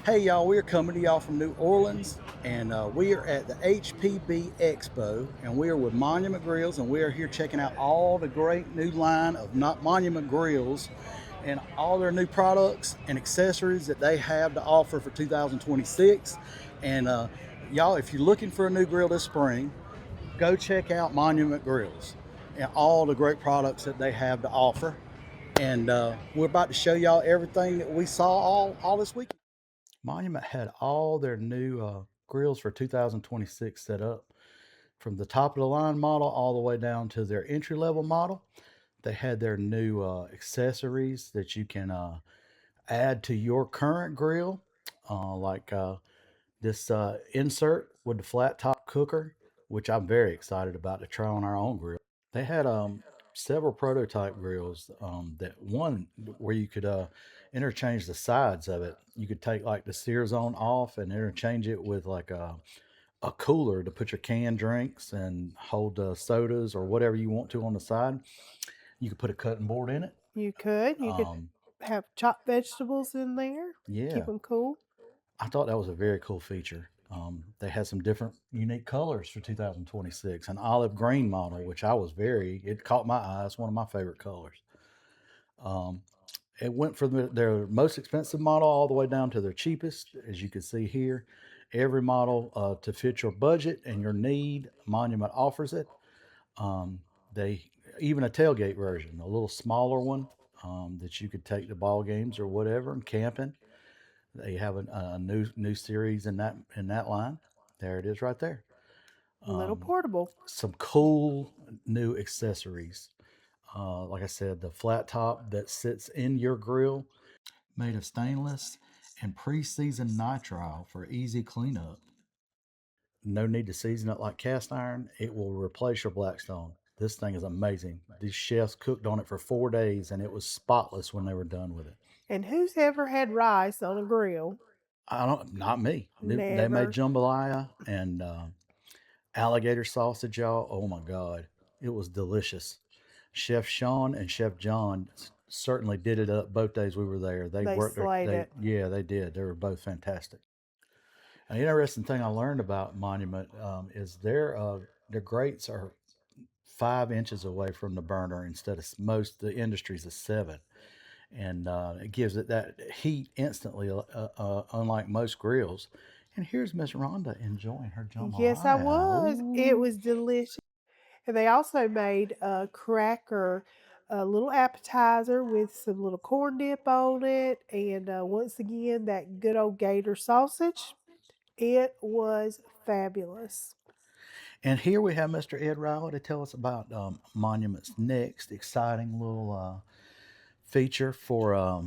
Hey y'all, we are coming to y'all from New Orleans, and we are at the HPBExpo, and we are with Monument Grills, and we are here checking out all the great new line of not Monument Grills and all their new products and accessories that they have to offer for 2026. And y'all, if you're looking for a new grill this spring, go check out Monument Grills and all the great products that they have to offer. And we're about to show y'all everything that we saw all this week. Monument had all their new grills for 2026 set up, from the top of the line model all the way down to their entry level model. They had their new accessories that you can add to your current grill, like this insert with the flat top cooker, which I'm very excited about to try on our own grill. They had several prototype grills. That one where you could interchange the sides of it. You could take like the sear zone off and interchange it with like a cooler to put your canned drinks and hold sodas or whatever you want to on the side. You could put a cutting board in it. You could. You could Um, have chopped vegetables in there. Keep yeah, them cool. I thought that was a very cool feature. They had some different unique colors for 2026. An olive green model, which it caught my eye. It's one of my favorite colors. Um, it went from their most expensive model all the way down to their cheapest, as you can see here. Every model to fit your budget and your need, Monument offers it. Um, they even a tailgate version, a little smaller one that you could take to ball games or whatever and camping. They have a new series in that line. There it is, right there. A little Um, portable. some cool new accessories. Like I said, the flat top that sits in your grill, made of stainless and pre-seasoned nitrile for easy cleanup. No need to season it like cast iron. It will replace your Blackstone. This thing is amazing. These chefs cooked on it for 4 days, and it was spotless when they were done with it. And who's ever had rice on a grill? Not me. They made Never. jambalaya and alligator sausage, y'all. Oh my God, it was delicious. Chef Sean and Chef John certainly did it up both days we were there. They They worked their, slayed they it. yeah, they did. They were both fantastic. An interesting thing I learned about Monument is their grates are 5 inches away from the burner instead of most the industries is 7, and it gives it that heat instantly, unlike most grills. And here's Miss Rhonda enjoying her Yes, I jambalaya. was. It Ooh. was delicious. And they also made a cracker, a little appetizer with some little corn dip on it. And once again, that good old gator sausage. It was fabulous. And here we have Mr. Ed Riley to tell us about Monument's next exciting little feature for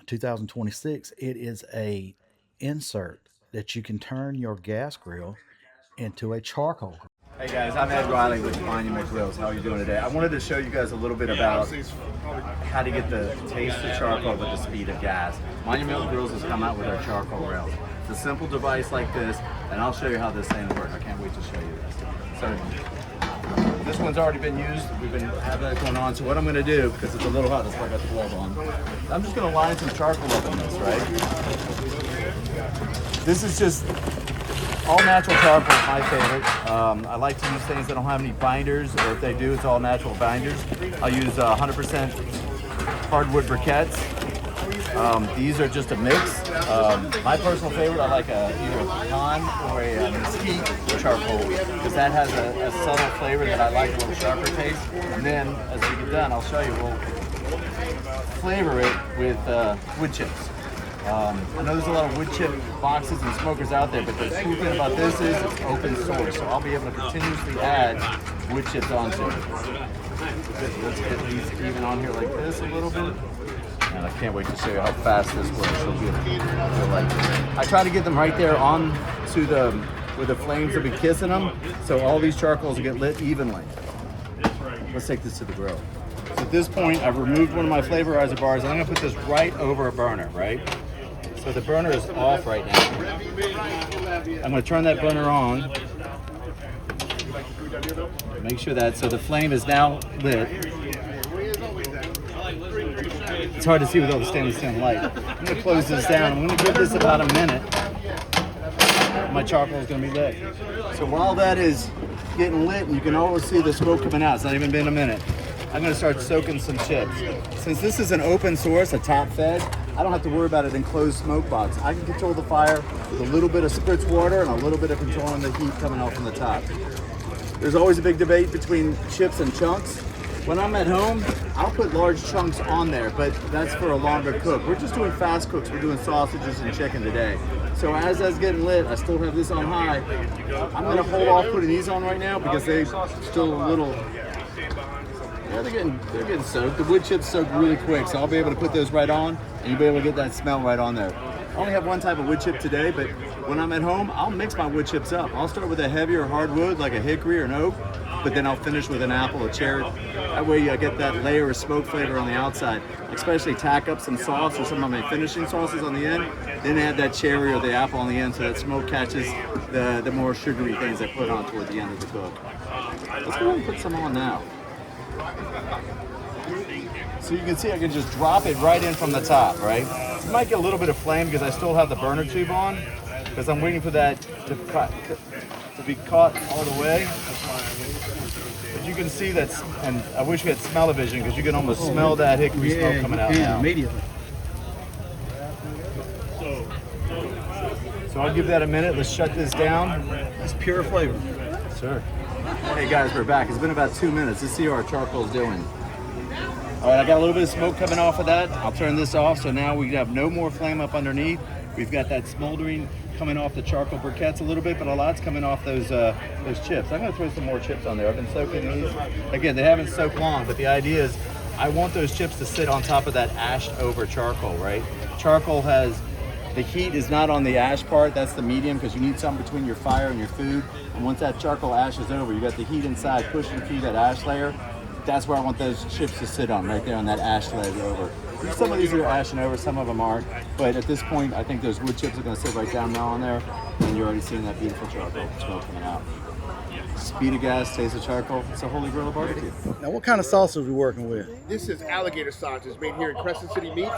2026. It is a insert that you can turn your gas grill into a charcoal grill. Hey guys, I'm Ed Riley with Monument Grills. How are you doing today? I wanted to show you guys a little bit about how to get the taste of charcoal with the speed of gas. Monument Grills has come out with our charcoal rails. It's a simple device like this, and I'll show you how this thing works. I can't wait to show you this. So this one's already been used. We've been having that going on. So what I'm going to do, because it's a little hot, that's why I got the glove on. I'm just going to line some charcoal up in this, right? This is just all natural charcoal is my favorite. I like to use things that don't have any binders, or if they do, it's all natural binders. I'll use 100% hardwood briquettes. These are just a mix. My personal favorite, I like either a pecan or a mesquite charcoal, because that has a subtle flavor that I like, a little sharper taste. And then, as we get done, I'll show you, we'll flavor it with wood chips. I know there's a lot of wood chip boxes and smokers out there, but the cool thing about this is it's open source, so I'll be able to continuously add wood chips onto it. Let's get these even on here like this a little bit. And I can't wait to show you how fast this works. I try to get them right there on to where the flames will be kissing them, so all these charcoals will get lit evenly. Let's take this to the grill. So at this point, I've removed one of my flavorizer bars, and I'm gonna put this right over a burner, right? So the burner is off right now. I'm gonna turn that burner on. Make sure so the flame is now lit. It's hard to see with all the stainless steel light. I'm gonna close this down. I'm gonna give this about a minute. My charcoal is gonna be lit. So while that is getting lit, and you can always see the smoke coming out, it's not even been a minute, I'm gonna start soaking some chips. Since this is an open source, a top fed, I don't have to worry about an enclosed smoke box. I can control the fire with a little bit of spritz water and a little bit of controlling the heat coming out from the top. There's always a big debate between chips and chunks. When I'm at home, I'll put large chunks on there, but that's for a longer cook. We're just doing fast cooks. We're doing sausages and chicken today. So as that's getting lit, I still have this on high. I'm gonna hold off putting these on right now because they're still a little, yeah, they're getting soaked. The wood chips soak really quick, so I'll be able to put those right on, and you'll be able to get that smell right on there. I only have one type of wood chip today, but when I'm at home, I'll mix my wood chips up. I'll start with a heavier hardwood, like a hickory or an oak, but then I'll finish with an apple, a cherry. That way I get that layer of smoke flavor on the outside. Especially tack up some sauce or some of my finishing sauces on the end, then add that cherry or the apple on the end so that smoke catches the more sugary things I put on toward the end of the cook. Let's go ahead and put some on now. So you can see I can just drop it right in from the top, right? You might get a little bit of flame because I still have the burner tube on because I'm waiting for that to be caught all the way. But you can see that, and I wish we had smell-o-vision because you can almost smell that hickory smoke coming out now. Immediately. So I'll give that a minute. Let's shut this down. It's pure flavor. Sure. Hey guys, we're back. It's been about 2 minutes. Let's see how our charcoal's doing. All right, I got a little bit of smoke coming off of that. I'll turn this off so now we have no more flame up underneath. We've got that smoldering coming off the charcoal briquettes a little bit, but a lot's coming off those chips. I'm gonna throw some more chips on there. I've been soaking these. Again, they haven't soaked long, but the idea is I want those chips to sit on top of that ashed over charcoal, right? Charcoal has, the heat is not on the ash part, that's the medium, because you need something between your fire and your food. And once that charcoal ash is over, you got the heat inside pushing through that ash layer. That's where I want those chips to sit on, right there on that ash layer over. Some of these are ashing over, some of them aren't. But at this point, I think those wood chips are gonna sit right down now on there. And you're already seeing that beautiful charcoal smoke coming out. Speed of gas, taste of charcoal. It's a holy grail of barbecue. Now, what kind of sauce are we working with? This is alligator sausage made here in Crescent City Meats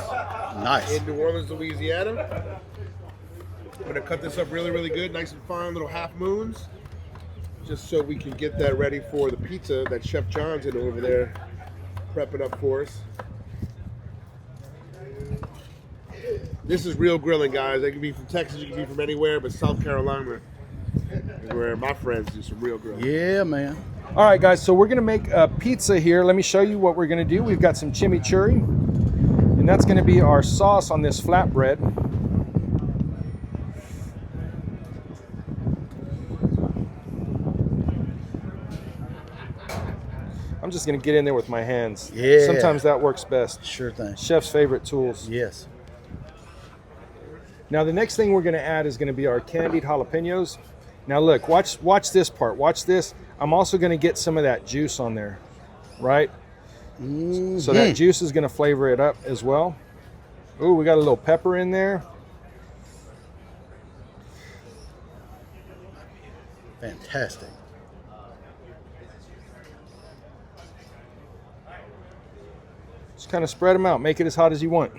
Nice. in New Orleans, Louisiana. I'm gonna cut this up really, really good, nice and fine, little half moons, just so we can get that ready for the pizza that Chef John's in over there prepping up for us. This is real grilling, guys. They can be from Texas, you can be from anywhere, but South Carolina is where my friends do some real grilling. Yeah, man. All right, guys, so we're gonna make a pizza here. Let me show you what we're gonna do. We've got some chimichurri, and that's gonna be our sauce on this flatbread. I'm just gonna get in there with my hands. Yeah. Sometimes that works best. Sure thing. Chef's favorite tools. Yes. Now the next thing we're gonna add is gonna be our candied jalapenos. Now look, watch this part, watch this. I'm also gonna get some of that juice on there, right? Mm-hmm. So that juice is gonna flavor it up as well. Ooh, we got a little pepper in there. Fantastic. Just kind of spread them out, make it as hot as you want.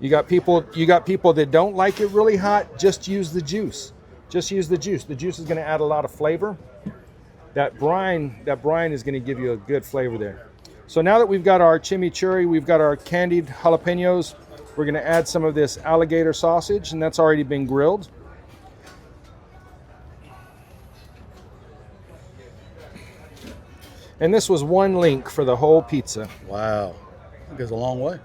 You got people that don't like it really hot, just use the juice. Just use the juice. The juice is going to add a lot of flavor. That brine is going to give you a good flavor there. So now that we've got our chimichurri, we've got our candied jalapenos, we're going to add some of this alligator sausage, and that's already been grilled. And this was one link for the whole pizza. Wow. That goes a long way.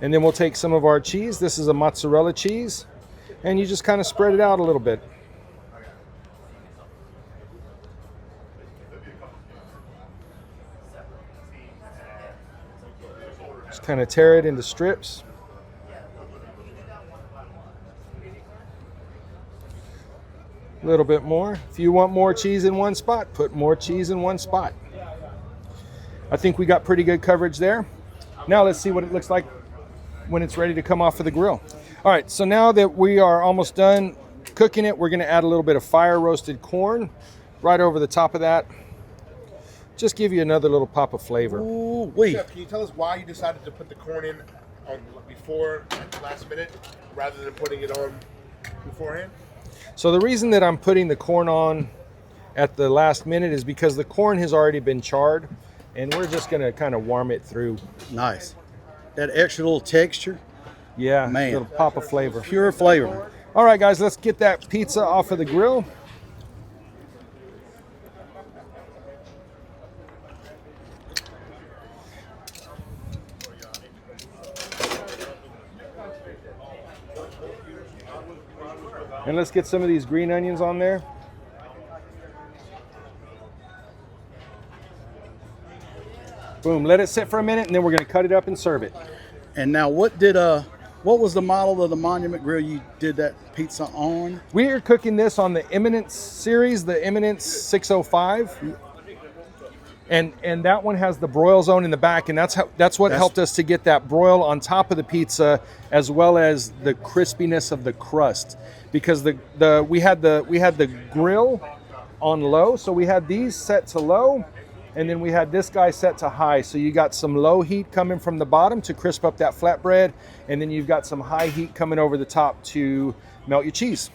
And then we'll take some of our cheese. This is a mozzarella cheese. And you just kind of spread it out a little bit. Just kind of tear it into strips. A little bit more. If you want more cheese in one spot, put more cheese in one spot. I think we got pretty good coverage there. Now let's see what it looks like when it's ready to come off of the grill. All right, so now that we are almost done cooking it, we're gonna add a little bit of fire roasted corn right over the top of that. just give you another little pop of flavor. Ooh, wee. Chef, can you tell us why you decided to put the corn in on before at the last minute rather than putting it on beforehand? So the reason that I'm putting the corn on at the last minute is because the corn has already been charred, and we're just gonna kind of warm it through. Nice. That extra little texture, Yeah, Man. little pop of flavor. pure flavor. All right, guys, let's get that pizza off of the grill. And let's get some of these green onions on there. Boom, let it sit for a minute, and then we're gonna cut it up and serve it. And now, what was the model of the Monument Grill you did that pizza on? We are cooking this on the Eminence series, the Eminence 605. And that one has the broil zone in the back, and that's what helped us to get that broil on top of the pizza, as well as the crispiness of the crust. Because we had the grill on low, so we had these set to low, and then we had this guy set to high. So you got some low heat coming from the bottom to crisp up that flatbread, and then you've got some high heat coming over the top to melt your cheese.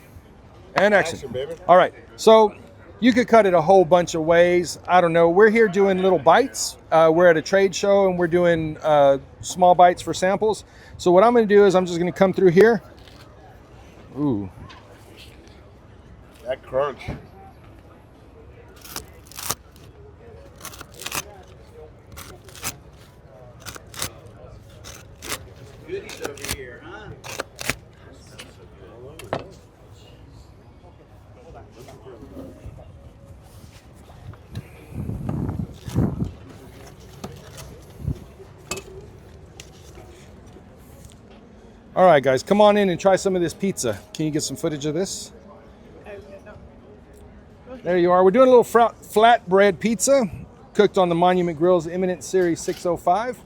And action. Action, baby. All right, so you could cut it a whole bunch of ways. I don't know. We're here doing little bites. We're at a trade show, and we're doing small bites for samples. So what I'm going to do is I'm just going to come through here. Ooh. That crunch. Goodies over here, huh? All right, guys, come on in and try some of this pizza. Can you get some footage of this? There you are. We're doing a little flatbread pizza cooked on the Monument Grill's Eminence Series 605.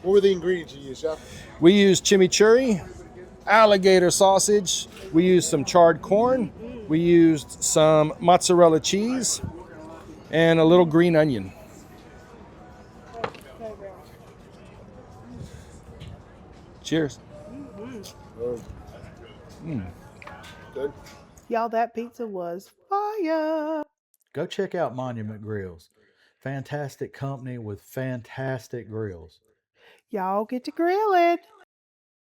What were the ingredients you used, Chef? We used chimichurri, alligator sausage. We used some charred corn. We used some mozzarella cheese and a little green onion. Cheers. Good. Y'all, that pizza was fire. Go check out Monument Grills. Fantastic company with fantastic grills. Y'all get to grilling.